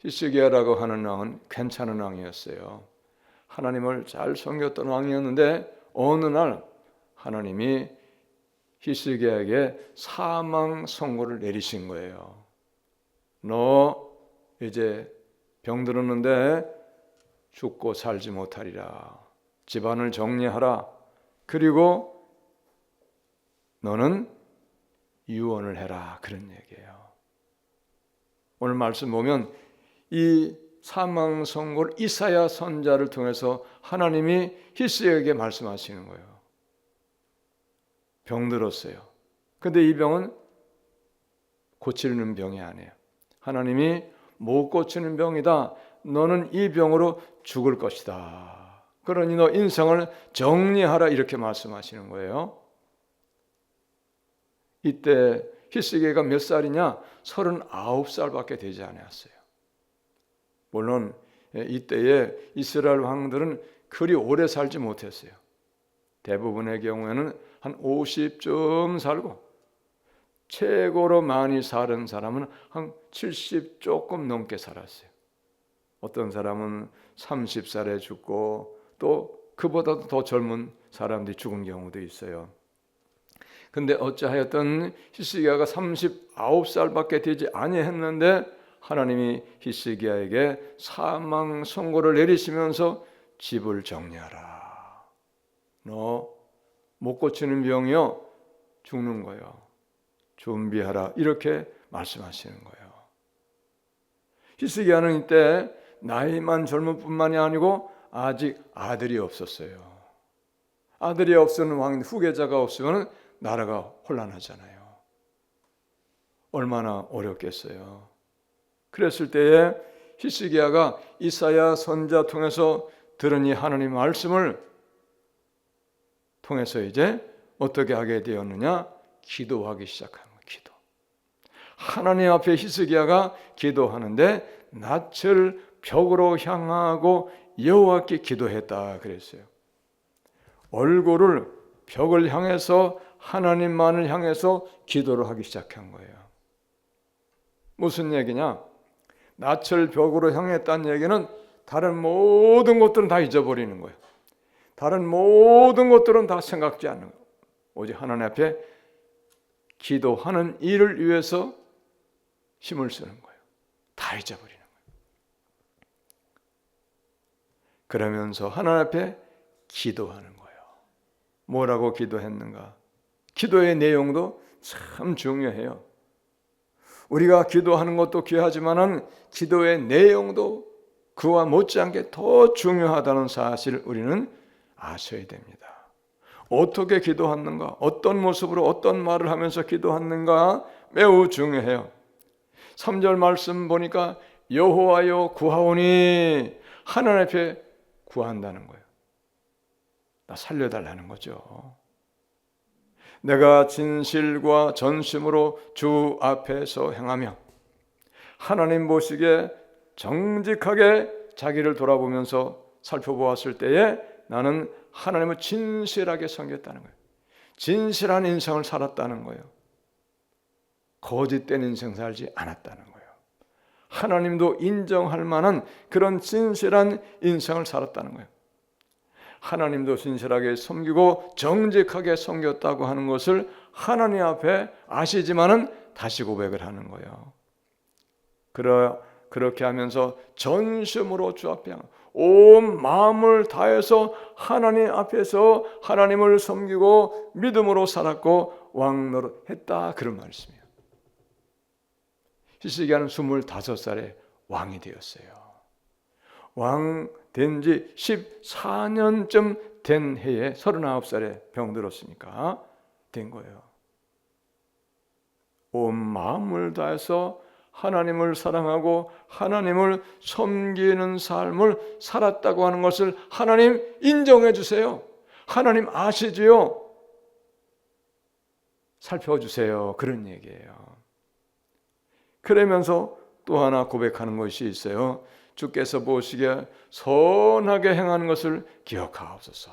히스기야라고 하는 왕은 괜찮은 왕이었어요. 하나님을 잘 섬겼던 왕이었는데 어느 날 하나님이 히스기야에게 사망 선고를 내리신 거예요. 너 이제 병들었는데 죽고 살지 못하리라. 집안을 정리하라. 그리고 너는 유언을 해라. 그런 얘기예요. 오늘 말씀 보면 이 사망 선고를 이사야 선지자를 통해서 하나님이 히스기야에게 말씀하시는 거예요. 병들었어요. 근데 이 병은 고치는 병이 아니에요. 하나님이 못 고치는 병이다. 너는 이 병으로 죽을 것이다. 그러니 너 인생을 정리하라 이렇게 말씀하시는 거예요. 이때 히스기야가 몇 살이냐? 39살밖에 되지 않았어요. 물론 이때에 이스라엘 왕들은 그리 오래 살지 못했어요. 대부분의 경우에는 한 50쯤 살고 최고로 많이 사는 사람은 한 70 조금 넘게 살았어요. 어떤 사람은 30살에 죽고 또 그보다도 더 젊은 사람들이 죽은 경우도 있어요. 근데 어찌하였든 히스기야가 39살밖에 되지 아니했는데 하나님이 히스기야에게 사망 선고를 내리시면서 집을 정리하라. 너 못 고치는 병이요 죽는 거예요. 준비하라. 이렇게 말씀하시는 거예요. 히스기야는 이때 나이만 젊을 뿐만이 아니고 아직 아들이 없었어요. 아들이 없으면 왕 후계자가 없으면 나라가 혼란하잖아요. 얼마나 어렵겠어요. 그랬을 때에 히스기야가 이사야 선지자 통해서 들은 이 하나님 말씀을 통해서 이제 어떻게 하게 되었느냐? 기도하기 시작한 거예요. 기도. 하나님 앞에 히스기야가 기도하는데 낯을 벽으로 향하고 여호와께 기도했다 그랬어요. 얼굴을 벽을 향해서 하나님만을 향해서 기도를 하기 시작한 거예요. 무슨 얘기냐? 낯을 벽으로 향했다는 얘기는 다른 모든 것들은 다 잊어버리는 거예요. 다른 모든 것들은 다 생각지 않는 거예요. 오직 하나님 앞에 기도하는 일을 위해서 힘을 쓰는 거예요. 다 잊어버리는 거예요. 그러면서 하나님 앞에 기도하는 거예요. 뭐라고 기도했는가? 기도의 내용도 참 중요해요. 우리가 기도하는 것도 귀하지만은 기도의 내용도 그와 못지않게 더 중요하다는 사실을 우리는 아셔야 됩니다. 어떻게 기도하는가? 어떤 모습으로 어떤 말을 하면서 기도하는가? 매우 중요해요. 3절 말씀 보니까 여호와여 구하오니 하나님 앞에 구한다는 거예요. 나 살려달라는 거죠. 내가 진실과 전심으로 주 앞에서 행하며 하나님 보시기에 정직하게 자기를 돌아보면서 살펴보았을 때에 나는 하나님을 진실하게 섬겼다는 거예요. 진실한 인생을 살았다는 거예요. 거짓된 인생 살지 않았다는 거예요. 하나님도 인정할 만한 그런 진실한 인생을 살았다는 거예요. 하나님도 진실하게 섬기고 정직하게 섬겼다고 하는 것을 하나님 앞에 아시지만은 다시 고백을 하는 거예요. 그렇게 하면서 전심으로 주 앞에 온 마음을 다해서 하나님 앞에서 하나님을 섬기고 믿음으로 살았고 왕노릇 했다 그런 말씀이에요. 히스기야는 25살에 왕이 되었어요. 왕 된 지 14년쯤 된 해에 39살에 병들었으니까 된 거예요. 온 마음을 다해서 하나님을 사랑하고 하나님을 섬기는 삶을 살았다고 하는 것을 하나님 인정해 주세요. 하나님 아시지요? 살펴주세요. 그런 얘기예요. 그러면서 또 하나 고백하는 것이 있어요. 주께서 보시기에 선하게 행하는 것을 기억하옵소서.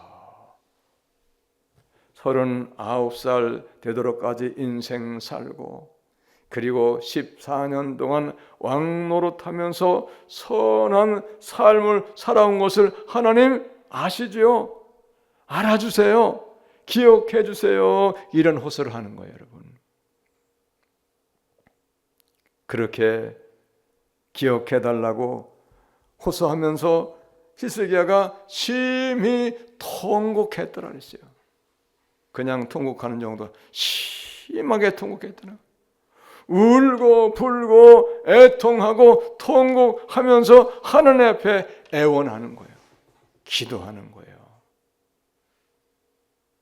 39살 되도록까지 인생 살고 그리고 14년 동안 왕 노릇하면서 선한 삶을 살아온 것을 하나님 아시죠? 알아주세요. 기억해 주세요. 이런 호소를 하는 거예요, 여러분. 그렇게 기억해 달라고 호소하면서 히스기야가 심히 통곡했더라 그랬어요. 그냥 통곡하는 정도, 심하게 통곡했더라. 울고 불고 애통하고 통곡하면서 하나님 앞에 애원하는 거예요. 기도하는 거예요.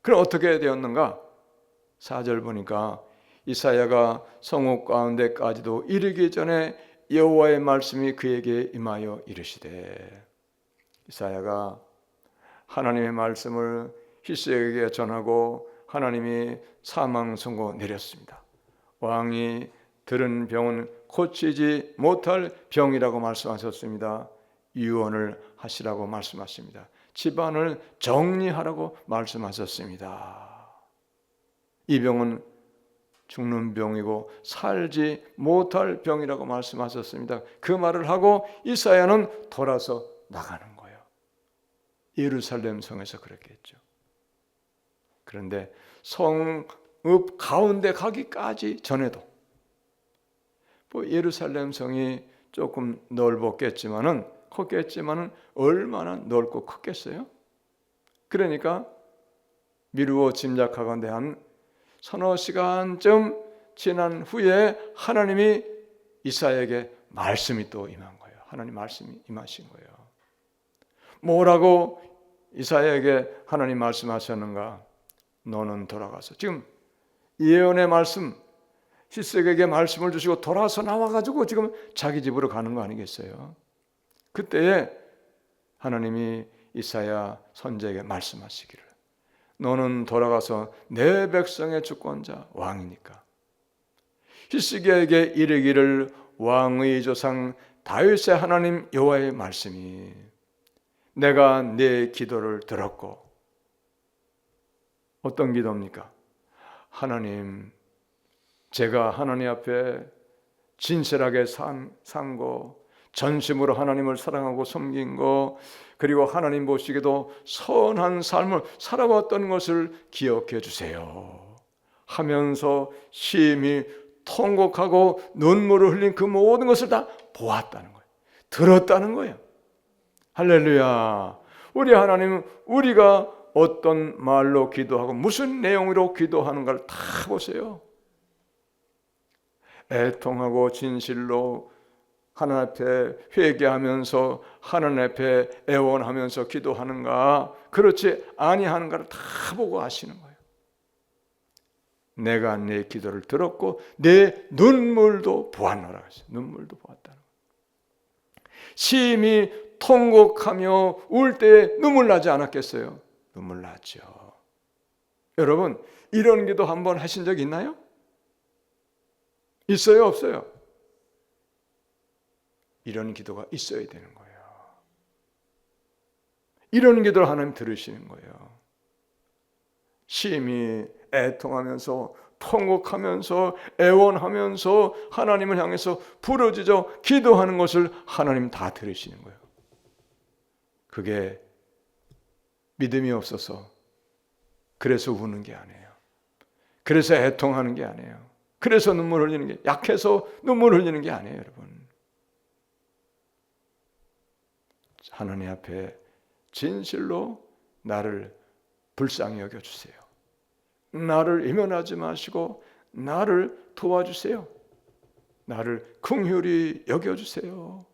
그럼 어떻게 되었는가? 4절 보니까 이사야가 성읍 가운데까지도 이르기 전에 여호와의 말씀이 그에게 임하여 이르시되, 이사야가 하나님의 말씀을 히스기야에게 전하고 하나님이 사망 선고 내렸습니다. 왕이 들은 병은 고치지 못할 병이라고 말씀하셨습니다. 유언을 하시라고 말씀하십니다. 집안을 정리하라고 말씀하셨습니다. 이 병은 죽는 병이고 살지 못할 병이라고 말씀하셨습니다. 그 말을 하고 이사야는 돌아서 나가는 거예요. 예루살렘 성에서 그렇게 했죠. 그런데 성읍 가운데 가기까지 전에도 예루살렘 성이 조금 컸겠지만은 얼마나 넓고 컸겠어요? 그러니까 미루어 짐작하건대 한 서너 시간쯤 지난 후에 하나님이 이사야에게 말씀이 또 임한 거예요. 하나님 말씀이 임하신 거예요. 뭐라고 이사야에게 하나님 말씀하셨는가? 너는 돌아가서, 지금 예언의 말씀, 히스기야에게 말씀을 주시고 돌아서 나와가지고 지금 자기 집으로 가는 거 아니겠어요? 그때에 하나님이 이사야 선지자에게 말씀하시기를, 너는 돌아가서 내 백성의 주권자 왕이니까 히스기야에게 이르기를, 왕의 조상 다윗의 하나님 여호와의 말씀이 내가 내 기도를 들었고, 어떤 기도입니까? 하나님, 제가 하나님 앞에 진실하게 산 거, 전심으로 하나님을 사랑하고 섬긴 거, 그리고 하나님 보시기에도 선한 삶을 살아왔던 것을 기억해 주세요 하면서 심히 통곡하고 눈물을 흘린 그 모든 것을 다 보았다는 거예요. 들었다는 거예요. 할렐루야. 우리 하나님은 우리가 어떤 말로 기도하고 무슨 내용으로 기도하는가를 다 보세요. 애통하고 진실로 하나님 앞에 회개하면서 하나님 앞에 애원하면서 기도하는가, 그렇지 아니하는가를 다 보고 아시는 거예요. 내가 내 기도를 들었고 내 눈물도 보았노라 했어요. 눈물도 보았다는 거예요. 심히 통곡하며 울 때 눈물 나지 않았겠어요? 눈물 났죠. 여러분, 이런 기도 한번 하신 적 있나요? 있어요, 없어요? 이런 기도가 있어야 되는 거예요. 이런 기도를 하나님 들으시는 거예요. 심히 애통하면서 통곡하면서 애원하면서 하나님을 향해서 부르짖어 기도하는 것을 하나님 다 들으시는 거예요. 그게 믿음이 없어서 그래서 우는 게 아니에요. 그래서 애통하는 게 아니에요. 그래서 눈물 흘리는 게, 약해서 눈물 흘리는 게 아니에요, 여러분. 하나님 앞에 진실로 나를 불쌍히 여겨주세요. 나를 이면하지 마시고 나를 도와주세요. 나를 긍휼히 여겨주세요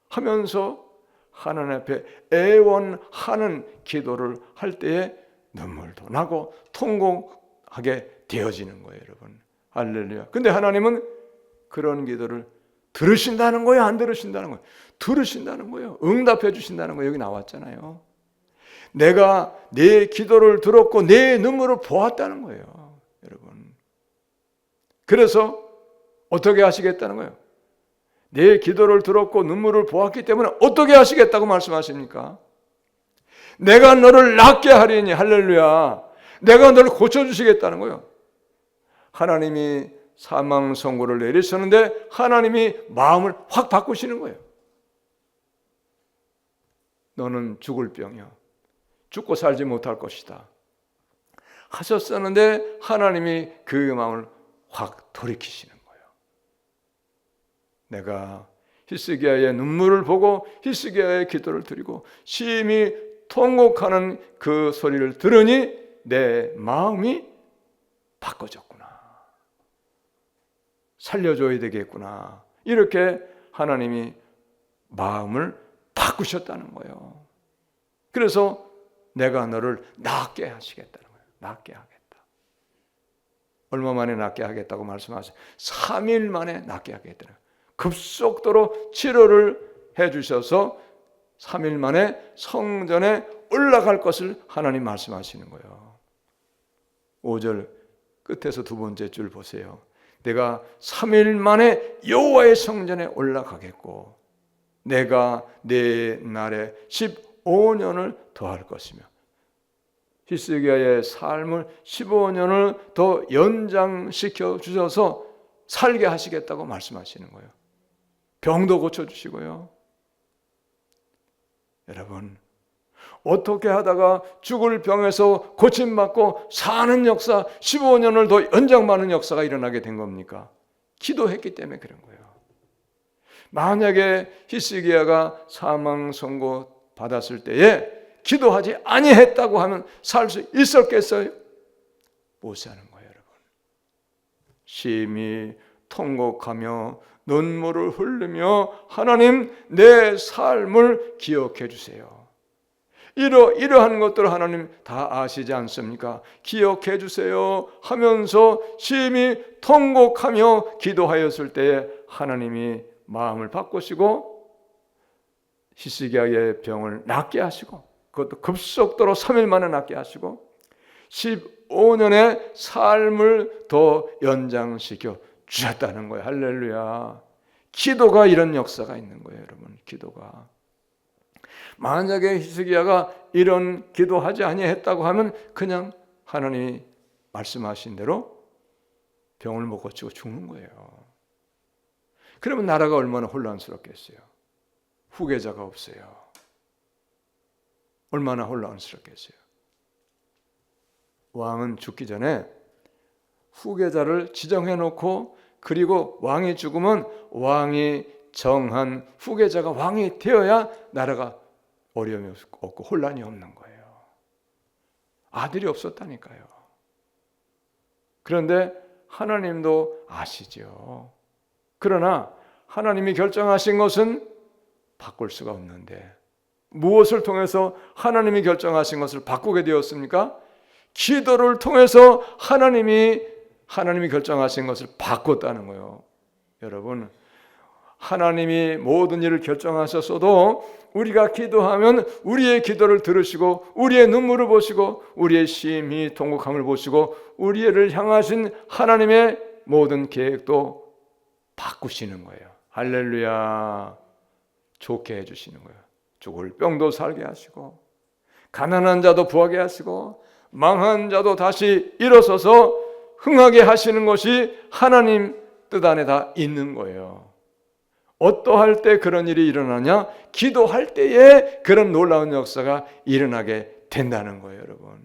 하면서 하나님 앞에 애원하는 기도를 할 때에 눈물도 나고 통곡하게 되어지는 거예요, 여러분. 할렐루야. 근데 하나님은 그런 기도를 들으신다는 거예요, 안 들으신다는 거예요? 들으신다는 거예요. 응답해 주신다는 거예요. 여기 나왔잖아요. 내가 내 기도를 들었고 내 눈물을 보았다는 거예요, 여러분. 그래서 어떻게 하시겠다는 거예요? 내 기도를 들었고 눈물을 보았기 때문에 어떻게 하시겠다고 말씀하십니까? 내가 너를 낫게 하리니, 할렐루야. 내가 너를 고쳐주시겠다는 거예요. 하나님이 사망 선고를 내리셨는데 하나님이 마음을 확 바꾸시는 거예요. 너는 죽을 병이야. 죽고 살지 못할 것이다 하셨었는데 하나님이 그 마음을 확 돌이키시는 거예요. 내가 히스기야의 눈물을 보고 히스기야의 기도를 드리고 심히 통곡하는 그 소리를 들으니 내 마음이 바꿔졌구나. 살려줘야 되겠구나. 이렇게 하나님이 마음을 바꾸셨다는 거예요. 그래서 내가 너를 낫게 하시겠다는 거예요. 낫게 하겠다. 얼마 만에 낫게 하겠다고 말씀하세요? 3일 만에 낫게 하겠다는 거예요. 급속도로 치료를 해주셔서 3일 만에 성전에 올라갈 것을 하나님 말씀하시는 거예요. 5절 끝에서 두 번째 줄 보세요. 내가 3일 만에 여호와의 성전에 올라가겠고 내가 내 날에 15년을 더할 것이며 히스기야의 삶을 15년을 더 연장시켜 주셔서 살게 하시겠다고 말씀하시는 거예요. 병도 고쳐주시고요. 여러분, 어떻게 하다가 죽을 병에서 고침받고 사는 역사, 15년을 더 연장받는 역사가 일어나게 된 겁니까? 기도했기 때문에 그런 거예요. 만약에 히스기야가 사망 선고 받았을 때에 기도하지 아니했다고 하면 살 수 있었겠어요? 못 사는 거예요, 여러분. 심히 통곡하며 눈물을 흘리며 하나님 내 삶을 기억해 주세요. 이러한 것들을 하나님 다 아시지 않습니까? 기억해 주세요 하면서 심히 통곡하며 기도하였을 때에 하나님이 마음을 바꾸시고 히스기야의 병을 낫게 하시고 그것도 급속도로 3일 만에 낫게 하시고 15년의 삶을 더 연장시켜 주셨다는 거예요. 할렐루야. 기도가 이런 역사가 있는 거예요, 여러분. 기도가. 만약에 히스기야가 이런 기도하지 아니했다고 하면 그냥 하나님이 말씀하신 대로 병을 못 고치고 죽는 거예요. 그러면 나라가 얼마나 혼란스럽겠어요. 후계자가 없어요. 얼마나 혼란스럽겠어요. 왕은 죽기 전에 후계자를 지정해 놓고 그리고 왕이 죽으면 왕이 정한 후계자가 왕이 되어야 나라가 어려움이 없고 혼란이 없는 거예요. 아들이 없었다니까요. 그런데 하나님도 아시죠. 그러나 하나님이 결정하신 것은 바꿀 수가 없는데 무엇을 통해서 하나님이 결정하신 것을 바꾸게 되었습니까? 기도를 통해서 하나님이 결정하신 것을 바꿨다는 거예요. 여러분, 하나님이 모든 일을 결정하셨어도 우리가 기도하면 우리의 기도를 들으시고 우리의 눈물을 보시고 우리의 심히 통곡함을 보시고 우리를 향하신 하나님의 모든 계획도 바꾸시는 거예요. 할렐루야. 좋게 해주시는 거예요. 죽을 병도 살게 하시고 가난한 자도 부하게 하시고 망한 자도 다시 일어서서 흥하게 하시는 것이 하나님 뜻 안에 다 있는 거예요. 어떠할 때 그런 일이 일어나냐? 기도할 때에 그런 놀라운 역사가 일어나게 된다는 거예요, 여러분.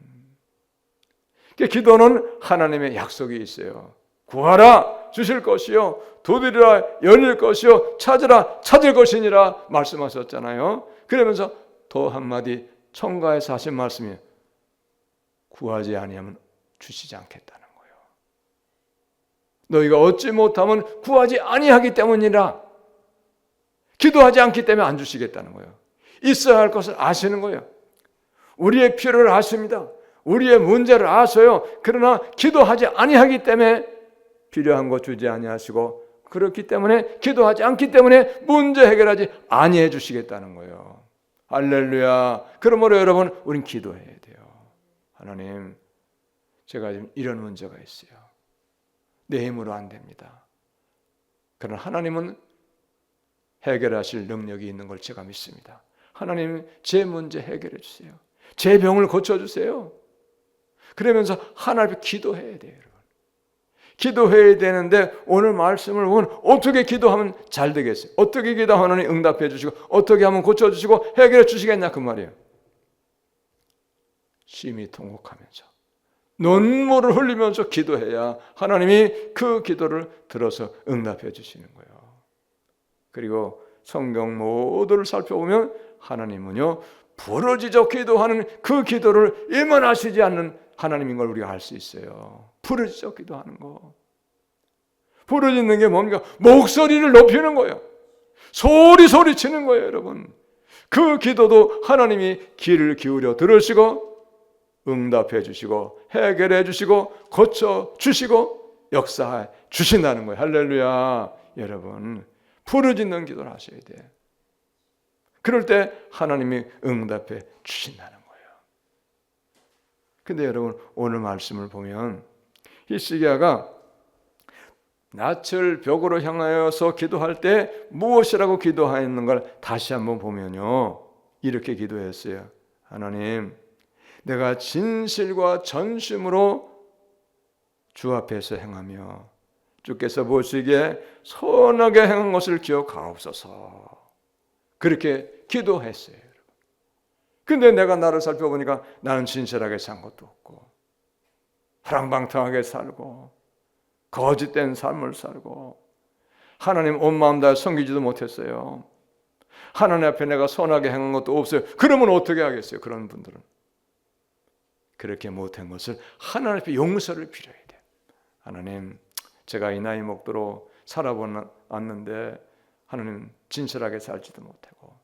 기도는 하나님의 약속이 있어요. 구하라 주실 것이요 두드리라 열릴 것이요 찾으라 찾을 것이니라 말씀하셨잖아요. 그러면서 더 한마디 첨가해서 하신 말씀이 구하지 아니하면 주시지 않겠다는 거예요. 너희가 얻지 못하면 구하지 아니하기 때문이라. 기도하지 않기 때문에 안 주시겠다는 거예요. 있어야 할 것을 아시는 거예요. 우리의 필요를 아십니다. 우리의 문제를 아셔요. 그러나 기도하지 아니하기 때문에 필요한 거 주지 아니하시고 그렇기 때문에 기도하지 않기 때문에 문제 해결하지 아니해 주시겠다는 거예요. 할렐루야. 그러므로 여러분 우린 기도해야 돼요. 하나님, 제가 지금 이런 문제가 있어요. 내 힘으로 안 됩니다. 그러나 하나님은 해결하실 능력이 있는 걸 제가 믿습니다. 하나님, 제 문제 해결해 주세요. 제 병을 고쳐주세요. 그러면서 하나님 앞에 기도해야 돼요. 여러분. 기도해야 되는데 오늘 말씀을 보면 어떻게 기도하면 잘 되겠어요? 어떻게 기도하면 응답해 주시고 어떻게 하면 고쳐주시고 해결해 주시겠냐 그 말이에요. 심히 통곡하면서 눈물을 흘리면서 기도해야 하나님이 그 기도를 들어서 응답해 주시는 거예요. 그리고 성경 모두를 살펴보면 하나님은요 부르짖어 기도하는 그 기도를 임원하시지 않는 하나님인 걸 우리가 알 수 있어요. 부르짖어 기도하는 거. 부르짖는 게 뭡니까? 목소리를 높이는 거예요. 소리치는 거예요, 여러분. 그 기도도 하나님이 귀를 기울여 들으시고 응답해 주시고 해결해 주시고 고쳐 주시고 역사해 주신다는 거예요. 할렐루야. 여러분, 부르짖는 기도를 하셔야 돼요. 그럴 때 하나님이 응답해 주신다는 거예요. 근데 여러분, 오늘 말씀을 보면 히스기야가 낯을 벽으로 향하여서 기도할 때 무엇이라고 기도하였는 걸 다시 한번 보면요, 이렇게 기도했어요. 하나님, 내가 진실과 전심으로 주 앞에서 행하며 주께서 보시기에 선하게 행한 것을 기억하옵소서. 그렇게 기도했어요. 근데 내가 나를 살펴보니까 나는 진실하게 산 것도 없고 허랑방탕하게 살고 거짓된 삶을 살고 하나님 온 마음 다해 섬기지도 못했어요. 하나님 앞에 내가 선하게 행한 것도 없어요. 그러면 어떻게 하겠어요? 그런 분들은 그렇게 못한 것을 하나님 앞에 용서를 빌어야 돼요. 하나님, 제가 이 나이 먹도록 살아보았는데 하나님 진실하게 살지도 못하고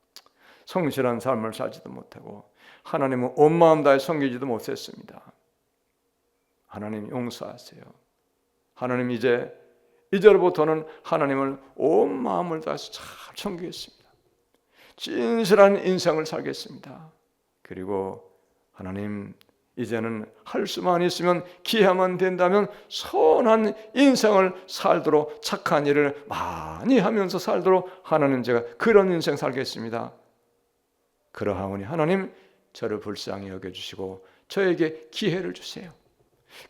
성실한 삶을 살지도 못하고 하나님은 온 마음 다해 섬기지도 못했습니다. 하나님 용서하세요. 하나님 이제로부터는 하나님을 온 마음을 다해서 잘 섬기겠습니다. 진실한 인생을 살겠습니다. 그리고 하나님, 이제는 할 수만 있으면 기회만 된다면 선한 인생을 살도록 착한 일을 많이 하면서 살도록 하나님, 제가 그런 인생 살겠습니다. 그러하오니 하나님, 저를 불쌍히 여겨주시고 저에게 기회를 주세요.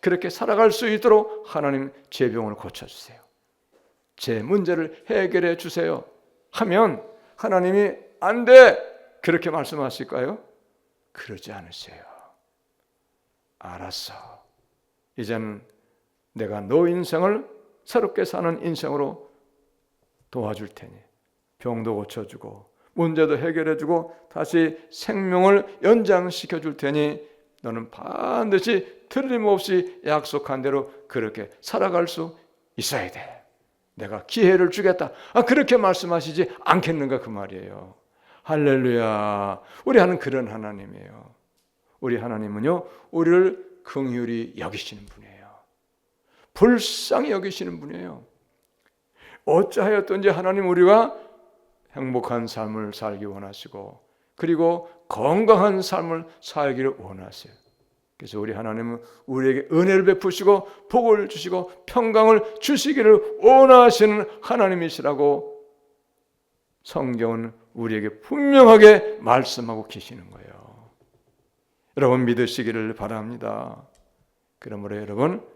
그렇게 살아갈 수 있도록 하나님, 제 병을 고쳐주세요. 제 문제를 해결해 주세요 하면 하나님이 안 돼! 그렇게 말씀하실까요? 그러지 않으세요. 알았어. 이제는 내가 너 인생을 새롭게 사는 인생으로 도와줄 테니 병도 고쳐주고 문제도 해결해주고 다시 생명을 연장시켜 줄 테니 너는 반드시 틀림없이 약속한 대로 그렇게 살아갈 수 있어야 돼. 내가 기회를 주겠다. 그렇게 말씀하시지 않겠는가 그 말이에요. 할렐루야. 우리 하나님 그런 하나님이에요. 우리 하나님은요, 우리를 긍휼히 여기시는 분이에요. 불쌍히 여기시는 분이에요. 어찌하였든지 하나님, 우리가 행복한 삶을 살기 원하시고 그리고 건강한 삶을 살기를 원하세요. 그래서 우리 하나님은 우리에게 은혜를 베푸시고 복을 주시고 평강을 주시기를 원하시는 하나님이시라고 성경은 우리에게 분명하게 말씀하고 계시는 거예요. 여러분, 믿으시기를 바랍니다. 그러므로 여러분,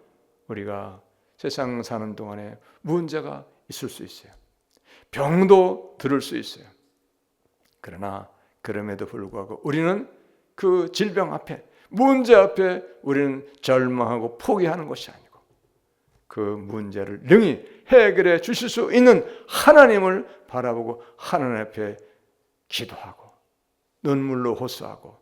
우리가 세상 사는 동안에 문제가 있을 수 있어요. 병도 들을 수 있어요. 그러나 그럼에도 불구하고 우리는 그 질병 앞에, 문제 앞에 우리는 절망하고 포기하는 것이 아니고 그 문제를 능히 해결해 주실 수 있는 하나님을 바라보고 하나님 앞에 기도하고 눈물로 호소하고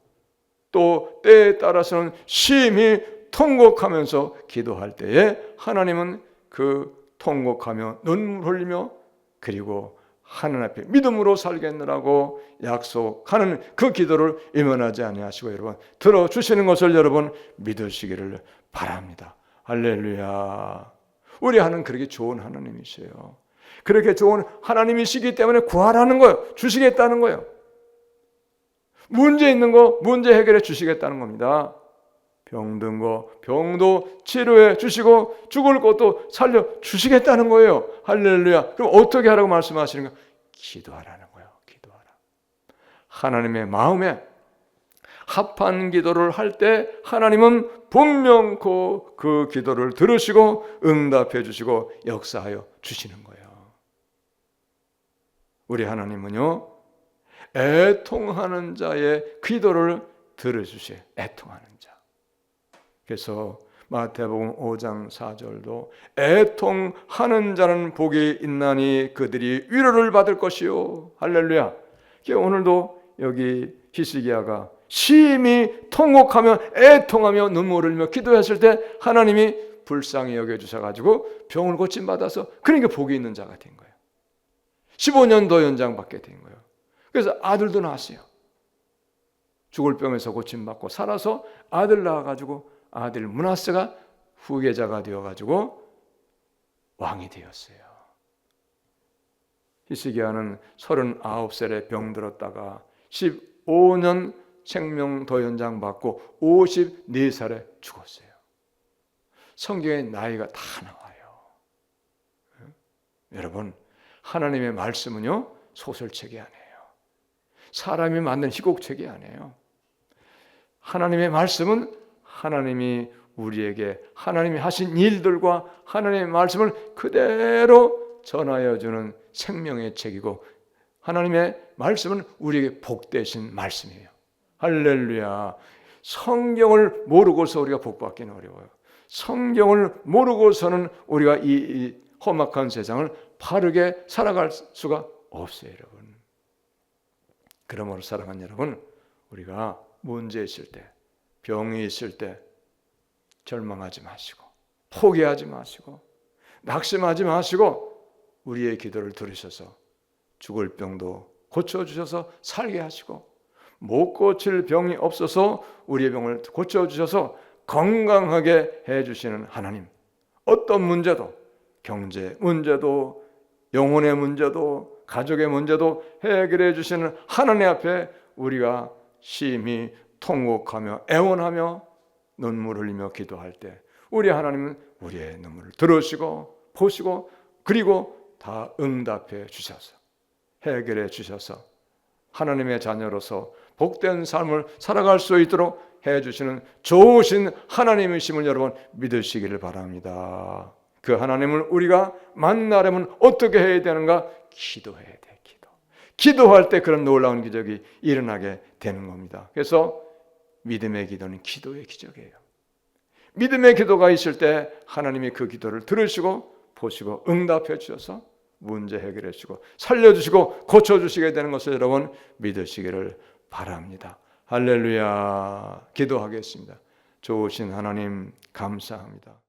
또 때에 따라서는 심히 통곡하면서 기도할 때에 하나님은 그 통곡하며 눈물 흘리며 그리고 하나님 앞에 믿음으로 살겠느라고 약속하는 그 기도를 임원하지 아니하시고 여러분 들어주시는 것을 여러분 믿으시기를 바랍니다. 할렐루야. 우리 하나님 그렇게 좋은 하나님이세요. 그렇게 좋은 하나님이시기 때문에 구하라는 거예요. 주시겠다는 거예요. 문제 있는 거 문제 해결해 주시겠다는 겁니다. 병든 거 병도 치료해 주시고 죽을 것도 살려 주시겠다는 거예요. 할렐루야. 그럼 어떻게 하라고 말씀하시는 거예요? 기도하라는 거예요. 기도하라. 하나님의 마음에 합한 기도를 할 때 하나님은 분명코 그 기도를 들으시고 응답해 주시고 역사하여 주시는 거예요. 우리 하나님은요, 애통하는 자의 기도를 들어주세요. 애통하는 자. 그래서 마태복음 5장 4절도 애통하는 자는 복이 있나니 그들이 위로를 받을 것이요. 할렐루야. 오늘도 여기 히스기야가 심히 통곡하며 애통하며 눈물을 흘리며 기도했을 때 하나님이 불쌍히 여겨주셔가지고 병을 고침받아서 그러니까 복이 있는 자가 된 거예요. 15년도 연장받게 된 거예요. 그래서 아들도 낳았어요. 죽을 병에서 고침받고 살아서 아들 낳아가지고 아들 므낫세가 후계자가 되어가지고 왕이 되었어요. 히스기야는 39살에 병들었다가 15년 생명 더 연장받고 54살에 죽었어요. 성경에 나이가 다 나와요. 여러분, 하나님의 말씀은요, 소설책이 아니에요. 사람이 만든 희곡책이 아니에요. 하나님의 말씀은 하나님이 우리에게 하나님이 하신 일들과 하나님의 말씀을 그대로 전하여 주는 생명의 책이고, 하나님의 말씀은 우리에게 복되신 말씀이에요. 할렐루야. 성경을 모르고서 우리가 복받기는 어려워요. 성경을 모르고서는 우리가 이 험악한 세상을 바르게 살아갈 수가 없어요, 여러분. 그러므로 사랑하는 여러분, 우리가 문제 있을 때, 병이 있을 때 절망하지 마시고, 포기하지 마시고, 낙심하지 마시고, 우리의 기도를 들으셔서 죽을 병도 고쳐주셔서 살게 하시고, 못 고칠 병이 없어서 우리의 병을 고쳐주셔서 건강하게 해주시는 하나님, 어떤 문제도, 경제 문제도, 영혼의 문제도, 가족의 문제도 해결해 주시는 하나님 앞에 우리가 심히 통곡하며 애원하며 눈물 흘리며 기도할 때 우리 하나님은 우리의 눈물을 들으시고 보시고 그리고 다 응답해 주셔서 해결해 주셔서 하나님의 자녀로서 복된 삶을 살아갈 수 있도록 해주시는 좋으신 하나님이심을 여러분 믿으시기를 바랍니다. 그 하나님을 우리가 만나려면 어떻게 해야 되는가? 기도해야 돼. 기도할 때 그런 놀라운 기적이 일어나게 되는 겁니다. 그래서 믿음의 기도는 기도의 기적이에요. 믿음의 기도가 있을 때 하나님이 그 기도를 들으시고 보시고 응답해 주셔서 문제 해결해 주시고 살려주시고 고쳐주시게 되는 것을 여러분 믿으시기를 바랍니다. 할렐루야. 기도하겠습니다. 좋으신 하나님 감사합니다.